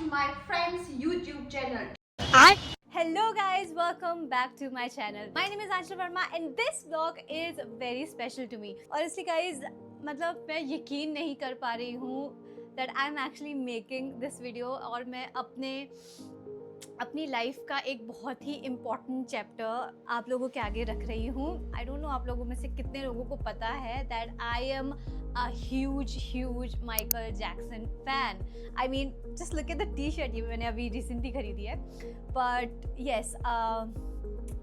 to my friend's YouTube channel. Hello guys, welcome back to my channel. My name is Anshul Verma and this vlog is very special to me. Honestly guys, मतलब मैं यकीन नहीं कर पा रही हूँ that I'm actually making this video और मैं अपनी लाइफ का एक बहुत ही इम्पॉर्टेंट चैप्टर आप लोगों के आगे रख रही हूँ. आई डोंट नो आप लोगों में से कितने लोगों को पता है that I am a huge Michael Jackson fan. I mean just look at the T shirt, ये मैंने अभी रिसेंटली खरीदी है. But yes,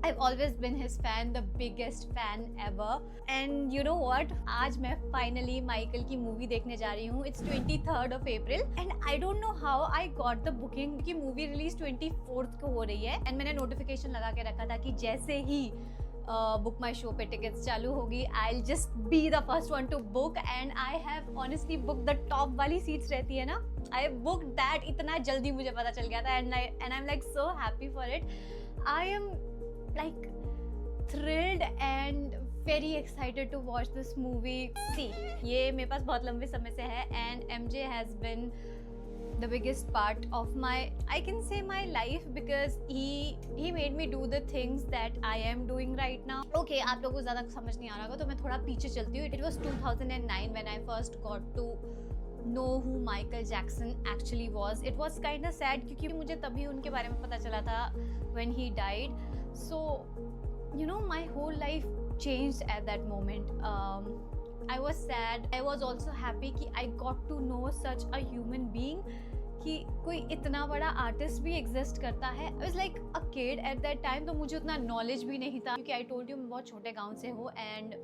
I've always been his fan, the biggest fan ever. And you know what? आज मैं finally Michael की movie देखने जा रही हूँ. It's 23rd of April and I don't know how I got the booking क्योंकि movie release 24th को हो रही है. And मैंने नोटिफिकेशन लगा के रखा था कि जैसे ही बुक माई शो पे टिकट्स चालू होगी I'll just be the first one to book and I have honestly booked the top वाली सीट्स रहती है ना. I booked that इतना जल्दी मुझे पता चल गया था and I'm like so happy for it. I am like thrilled and very excited to watch this movie. See, ये मेरे पास बहुत लंबे समय से है and MJ has been the biggest part of my, I can say my life because he made me do the things that I am doing right now. Okay, आप लोगों को ज़्यादा समझ नहीं आ रहा होगा तो मैं थोड़ा पीछे चलती हूँ. It was 2009 when I first got to know who Michael Jackson actually was. It was kind of sad क्योंकि मुझे तभी उनके बारे में पता चला था when he died. So, you know, my whole life changed at that moment. I was sad. I was also happy कि I got to know such a human being कि कोई इतना बड़ा आर्टिस्ट भी एग्जिस्ट करता है. I was like a kid at that time, तो मुझे उतना नॉलेज भी नहीं था क्योंकि I told you मैं बहुत छोटे गांव से हूँ and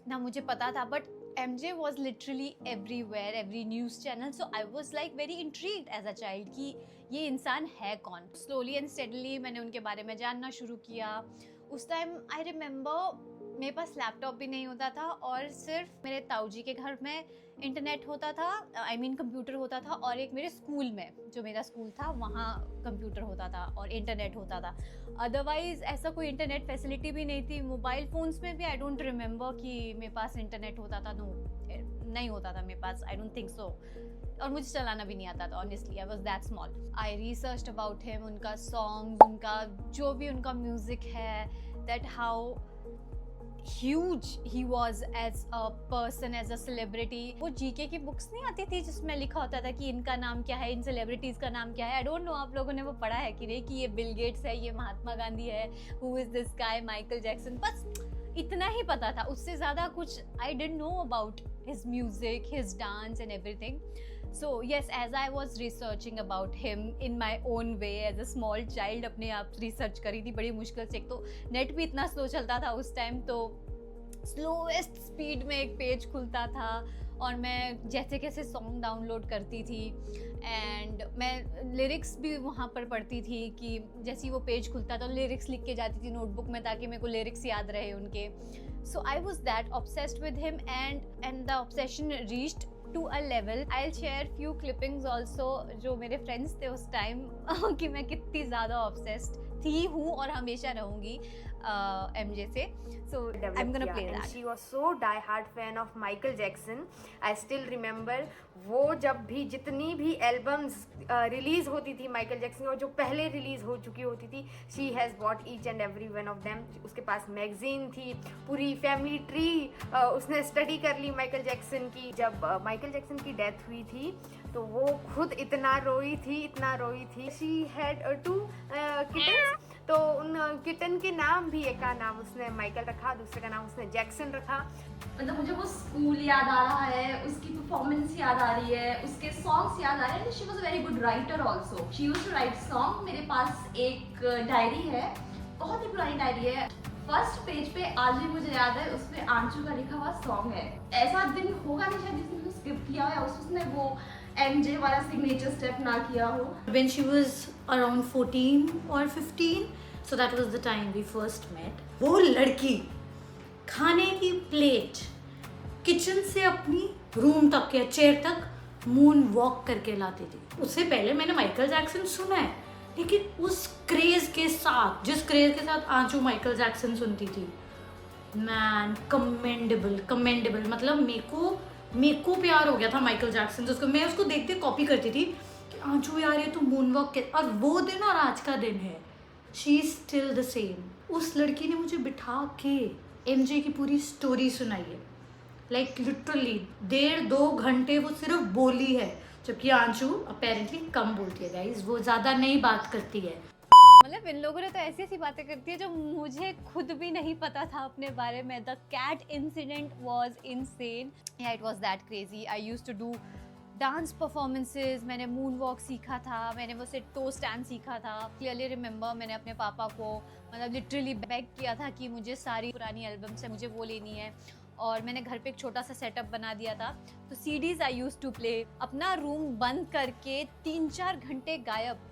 ना मुझे पता था. But MJ was literally everywhere, every news channel. So I was like very intrigued as a child कि ये इंसान है कौन. Slowly and steadily मैंने उनके बारे में जानना शुरू किया. उस टाइम I remember मेरे पास लैपटॉप भी नहीं होता था और सिर्फ मेरे ताऊजी के घर में इंटरनेट होता था. I mean कंप्यूटर होता था और एक मेरे स्कूल में, जो मेरा स्कूल था वहाँ कंप्यूटर होता था और इंटरनेट होता था. अदरवाइज ऐसा कोई इंटरनेट फैसिलिटी भी नहीं थी. मोबाइल फ़ोन्स में भी आई डोंट रिमेंबर कि मेरे पास इंटरनेट होता था. नो, नहीं होता था मेरे पास. I don't think so. और मुझे चलाना भी नहीं आता था. Honestly I was that small. I researched about him, उनका सॉन्ग, उनका जो भी उनका म्यूज़िक है, that how huge he was as a person, as a celebrity. वो जीके की बुक्स नहीं आती थी जिसमें लिखा होता था कि इनका नाम क्या है, इन सेलिब्रिटीज़ का नाम क्या है. आई डोंट नो आप लोगों ने वो पढ़ा है कि नहीं, कि ये बिल गेट्स है, ये महात्मा गांधी है, who is this guy Michael Jackson. बस इतना ही पता था. उससे ज़्यादा कुछ I didn't know about his music, his dance and everything. So yes, as I was researching about him in my own way as a small child, अपने आप research करी थी बड़ी मुश्किल से. एक तो नेट भी इतना स्लो चलता था उस टाइम, तो स्लोएस्ट स्पीड में एक पेज खुलता था और मैं जैसे कैसे सॉन्ग डाउनलोड करती थी एंड मैं लिरिक्स भी वहाँ पर पढ़ती थी कि जैसे ही वो पेज खुलता था लिरिक्स लिख के जाती थी नोटबुक में ताकि मेरे को लिरिक्स याद रहे उनके. So I was that obsessed with him and the obsession reached to a level. I'll share few clippings also जो मेरे friends थे उस टाइम कि मैं कितनी ज़्यादा obsessed थी, हूँ और हमेशा रहूँगी MJ से. So I'm gonna play that. And she was so die-hard fan of Michael Jackson. I still remember वो जब भी जितनी भी एल्बम्स रिलीज होती थी माइकल जैक्सन और जो पहले रिलीज हो चुकी होती थी, she has bot each and every one of them. उसके पास मैगजीन थी, पूरी फैमिली ट्री उसने स्टडी कर ली माइकल जैक्सन की. जब माइकल जैक्सन की डेथ हुई थी तो वो खुद इतना रोई थी. She had 2 kittens. तो उन किटन के नाम भी, एक का नाम उसने माइकल रखा, दूसरे का नाम उसने जैक्सन रखा. मतलब मुझे वो स्कूल याद आ रहा है, उसकी परफॉर्मेंस याद आ रही है, उसके सॉन्ग्स याद आ रहे हैं. She was a very good writer also. She used to write song. मेरे पास एक डायरी है, बहुत ही पुरानी डायरी है. फर्स्ट पेज पे आज भी मुझे याद है, उस पे आंचू का लिखा हुआ सॉन्ग है. ऐसा दिन होगा नहीं शायद जिसने स्किप किया हो या उसने वो MJ वाला सिग्नेचर स्टेप ना किया हो. When she was around 14 or 15, so that was the time we first met. वो लड़की खाने की प्लेट किचन से अपनी रूम तक या चेयर तक मून वॉक करके लाती थी. उससे पहले मैंने माइकल जैक्सन सुना है, लेकिन उस क्रेज के साथ, जिस क्रेज के साथ आंचू माइकल जैक्सन सुनती थी, मैन कमेंडेबल. मतलब मेरे को प्यार हो गया था माइकल जैक्सन. जिसको मैं उसको देखते कॉपी करती थी कि आंचू यार ये तो मूनवॉक, और वो दिन और आज का दिन है, she is still the same. उस लड़की ने मुझे बिठा के MJ की पूरी स्टोरी सुनाई है, लाइक लिटरली 1.5-2 घंटे वो सिर्फ बोली है, जबकि आंचू अपेरेंटली कम बोलती है गाइज, वो ज़्यादा नहीं बात करती है। मतलब इन लोगों ने तो ऐसी ऐसी बातें करती है जो मुझे खुद भी नहीं पता था अपने बारे में। The cat incident was insane, या it was that crazy. I used to do dance performances, मैंने मून वॉक सीखा था, मैंने वो से टो स्टैंड सीखा था। क्लियरली रिमेंबर मैंने अपने पापा को मतलब लिटरली बेग किया था कि मुझे सारी पुरानी एल्बम से मुझे वो लेनी है, और मैंने घर पे एक छोटा सा सेटअप बना दिया था। तो CDs I used to play, अपना रूम बंद करके 3-4 घंटे गायब,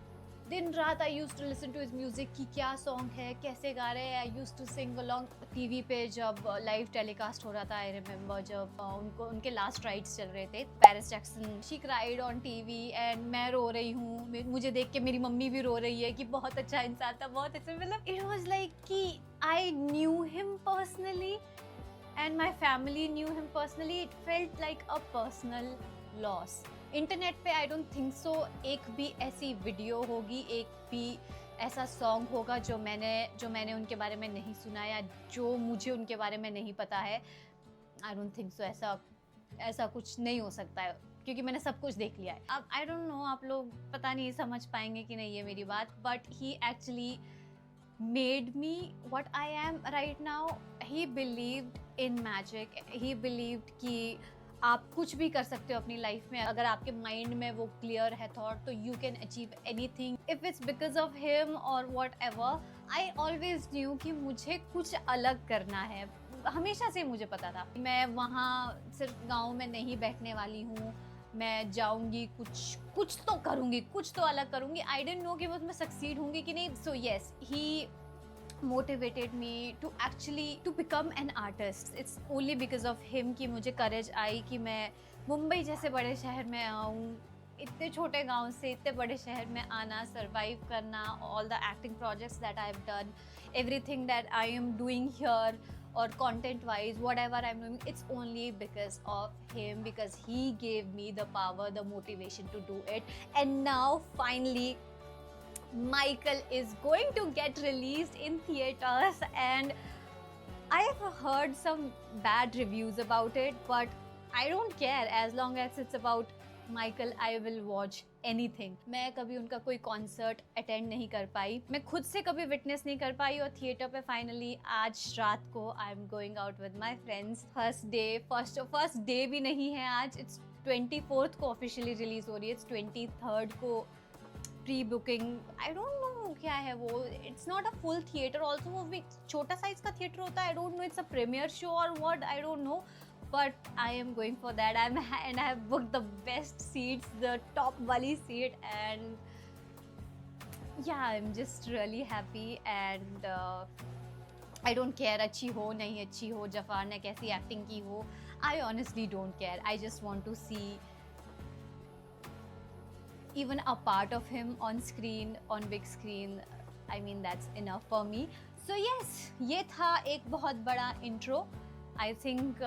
दिन रात I used to listen to his music कि क्या सॉन्ग है, कैसे गा रहे हैं। I used to sing along. TV पे जब लाइव टेलीकास्ट हो रहा था, आई रिमेंबर जब उनके लास्ट राइड्स चल रहे थे, Paris Jackson, she cried on TV and मैं रो रही हूँ, मुझे देख के मेरी मम्मी भी रो रही है कि बहुत अच्छा इंसान था, बहुत अच्छा। मतलब इट वाज लाइक कि I knew him personally and my family knew him personally. It felt like a personal loss. Internet पे आई डोंट थिंक सो एक भी ऐसी वीडियो होगी, एक भी ऐसा सॉन्ग होगा जो मैंने उनके बारे में नहीं सुना या जो मुझे उनके बारे में नहीं पता है। आई डोंट थिंक सो ऐसा कुछ नहीं हो सकता है, क्योंकि मैंने सब कुछ देख लिया है। अब आई डोंट नो आप लोग पता नहीं समझ पाएंगे कि नहीं ये मेरी बात, but he actually made me what I am right now. He believed in magic. He believed कि आप कुछ भी कर सकते हो अपनी लाइफ में, अगर आपके माइंड में वो क्लियर है थॉट, तो you can achieve anything. If it's because of him और whatever, I always knew कि मुझे कुछ अलग करना है। हमेशा से मुझे पता था मैं वहाँ सिर्फ गाँव में नहीं बैठने वाली हूँ, मैं जाऊंगी, कुछ तो करूंगी, कुछ तो अलग करूंगी। आई डिडंट नो कि मैं उसमें सक्सीड होंगी कि नहीं। So yes, he motivated me to actually to become an artist. It's only because of him कि मुझे करेज आई कि मैं मुंबई जैसे बड़े शहर में आऊँ, इतने छोटे गांव से इतने बड़े शहर में आना, सर्वाइव करना, all the acting projects that I have done, everything that I am doing here or content wise, whatever I'm doing, it's only because of him, because he gave me the power, the motivation to do it. And now finally Michael is going to get released in theaters, and I've heard some bad reviews about it, but I don't care as long as it's about Michael. I will watch anything. मैं कभी उनका कोई concert attend नहीं कर पाई, मैं खुद से कभी विटनेस नहीं कर पाई, और थिएटर पे फाइनली आज रात को I am going out with my friends. First day भी नहीं है आज, इट्स 24th को ऑफिशियली रिलीज हो रही है, इट्स 23rd को pre booking. I don't know क्या है वो, it's not a full theatre also, वो भी छोटा साइज का थिएटर होता है। I don't know it's a premiere show और what, I don't know, but I am going for that. And I have booked the best seats, the top wali seat, and yeah, I'm just really happy. And I don't care अच्छी हो नहीं अच्छी हो, जफार ने कैसी acting की हो, I honestly don't care. I just want to see even a part of him on screen, on big screen. I mean, that's enough for me. So yes, ये था एक बहुत बड़ा intro. आई थिंक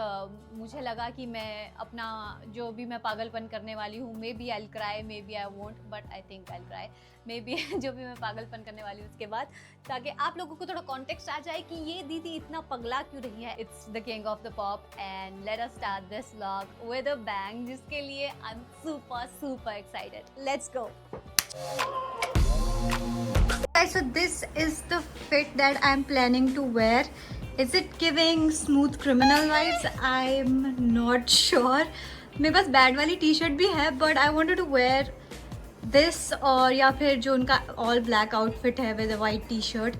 मुझे लगा कि मैं अपना जो भी मैं पागलपन करने वाली हूँ, maybe I cry, maybe I won't, but I think I cry, maybe जो भी मैं पागलपन करने वाली हूँ उसके बाद, ताकि आप लोगों को थोड़ा कॉन्टेक्स्ट आ जाए कि ये दीदी इतना पगला क्यों रही है। It's the king of the pop, and let us start this vlog with a bang, जिसके लिए I am super excited. Let's go. So this is the fit that I'm planning to wear. Is it giving smooth criminal vibes? I'm not sure. मेरे पास bad वाली T shirt भी है, but I wanted to wear this, और या फिर जो उनका ऑल ब्लैक आउटफिट है with white T shirt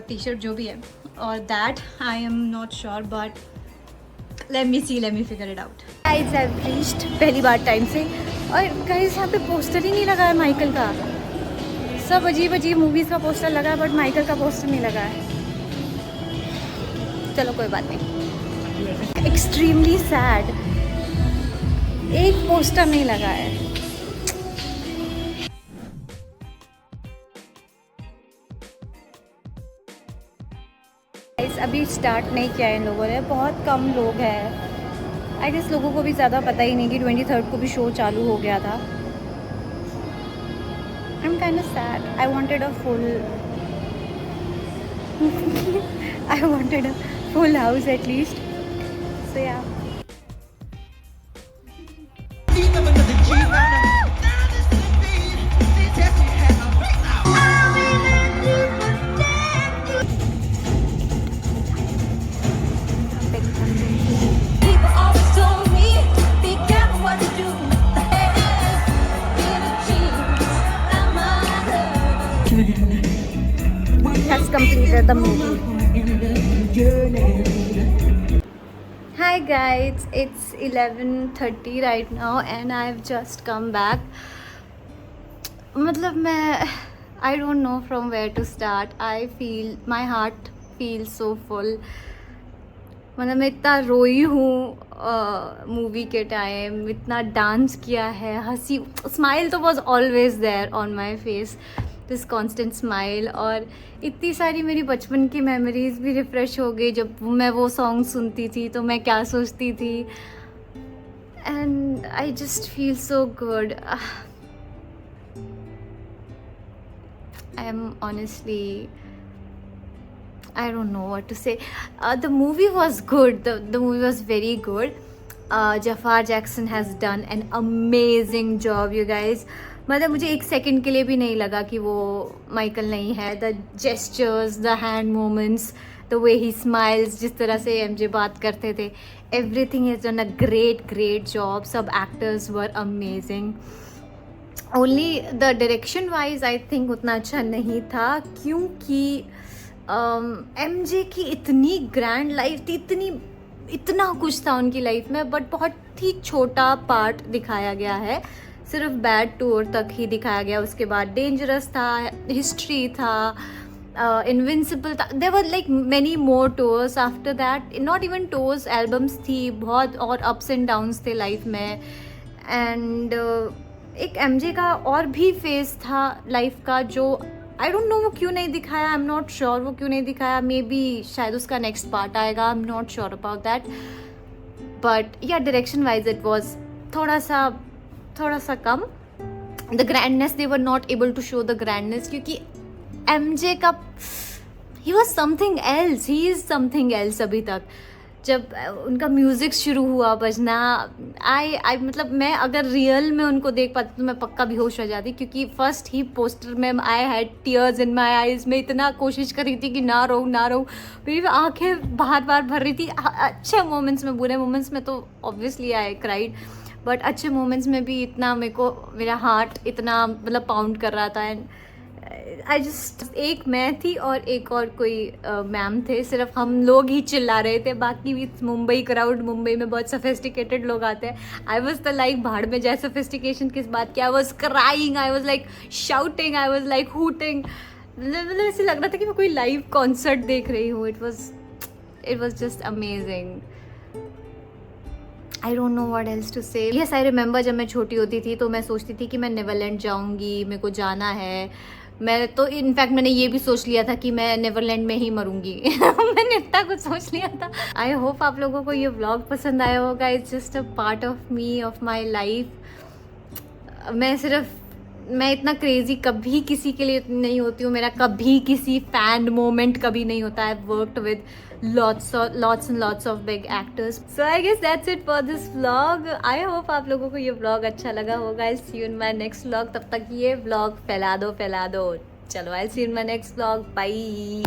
T shirt जो भी है, और that I am not sure, but let me figure it out. Guys I have reached पहली बार टाइम से, और गाइस यहाँ पे पोस्टर ही नहीं लगा है माइकल का। सब अजीब मूवीज़ का पोस्टर लगा है, बट माइकल का पोस्टर नहीं लगा है। चलो कोई बात नहीं, एक्सट्रीमली सैड, एक पोस्टर नहीं लगा है। अभी स्टार्ट नहीं किया है इन लोगों ने, बहुत कम लोग हैं। आई गेस लोगों को भी ज़्यादा पता ही नहीं कि 23rd को भी शो चालू हो गया था। I'm kind of sad. I wanted a full house at least. So yeah. Has completed the movie. Hi guys, it's 11:30 right now and I've just come back. मतलब मैं I don't know from where to start. My heart feels so full. मतलब मैं इतना रोई हूँ movie के time, इतना dance किया है, हंसी, स्माइल तो was always there on my face, this constant smile. और इतनी सारी मेरी बचपन की मेमोरीज भी रिफ़्रेश हो गई. जब मैं वो सॉन्ग सुनती थी तो मैं क्या सोचती थी, and I just feel so good. I am honestly, I don't know what to say. The movie was good. The movie was very good. Jafar Jackson has done an amazing job, you guys. मतलब मुझे एक second के लिए भी नहीं लगा कि वो माइकल नहीं है. The gestures, the hand movements, the way he smiles, जिस तरह से MJ बात करते थे, everything has done a great job. सब actors were amazing. Only the direction wise I think उतना अच्छा नहीं था, क्योंकि MJ की इतनी ग्रैंड लाइफ थी, इतना कुछ था उनकी लाइफ में, बट बहुत ही छोटा पार्ट दिखाया गया है. सिर्फ बैड टूर तक ही दिखाया गया. उसके बाद डेंजरस था, हिस्ट्री था, इनविंसिबल था. There were like many more tours after that. Not even tours, albums थी बहुत, और अप्स एंड डाउन्स थे लाइफ में. एंड एक MJ का और भी फेस था लाइफ का जो आई डोंट नो वो क्यों नहीं दिखाया. आई एम नॉट श्योर वो क्यों नहीं दिखाया. मे बी शायद उसका नेक्स्ट पार्ट आएगा. I am not sure about that. But yeah direction wise it was थोड़ा सा कम. The grandness, they were not able to show the grandness, क्योंकि MJ का ही was something else. He is something else. अभी तक जब उनका म्यूज़िक शुरू हुआ बजना, आई मतलब मैं अगर रियल में उनको देख पाती तो मैं पक्का बेहोश हो जाती, क्योंकि फर्स्ट ही पोस्टर में I had tears in my eyes. मैं इतना कोशिश कर रही थी कि ना रो. मेरी आंखें बार भर रही थी. अच्छे मोमेंट्स में, बुरे मोमेंट्स में तो ऑब्वियसली आई क्राइड, बट अच्छे मोमेंट्स में भी इतना मेरा हार्ट इतना मतलब पाउंड कर रहा था. एंड आई जस्ट, एक मैं थी और एक और कोई मैम थे, सिर्फ हम लोग ही चिल्ला रहे थे. बाकी भी मुंबई क्राउड, मुंबई में बहुत सोफिस्टिकेटेड लोग आते हैं. आई वॉज द लाइक भाड़ में जाए सोफिस्टिकेशन किस बात की. I was crying, I was like shouting, I was like hooting. मतलब ऐसे लग रहा था कि मैं कोई लाइव कॉन्सर्ट देख रही हूँ. It was just amazing. I don't know what else to say. Yes, I remember जब मैं छोटी होती थी तो मैं सोचती थी कि मैं नेवरलैंड जाऊँगी, मेरे को जाना है. मैं तो इनफैक्ट मैंने ये भी सोच लिया था कि मैं नेवरलैंड में ही मरूंगी. मैंने इतना कुछ सोच लिया था. आई होप आप लोगों को ये व्लॉग पसंद आया होगा. It's just a part of me, of my life. मैं इतना क्रेजी कभी किसी के लिए नहीं होती हूँ. मेरा कभी किसी फैन मोमेंट कभी नहीं होता. I worked with lots and lots of big actors. So I guess that's it for this vlog. I hope आप लोगों को ये vlog अच्छा लगा होगा. I'll see you in my next vlog. तब तक ये vlog फैला दो. चलो, I'll see you in my next vlog. Bye.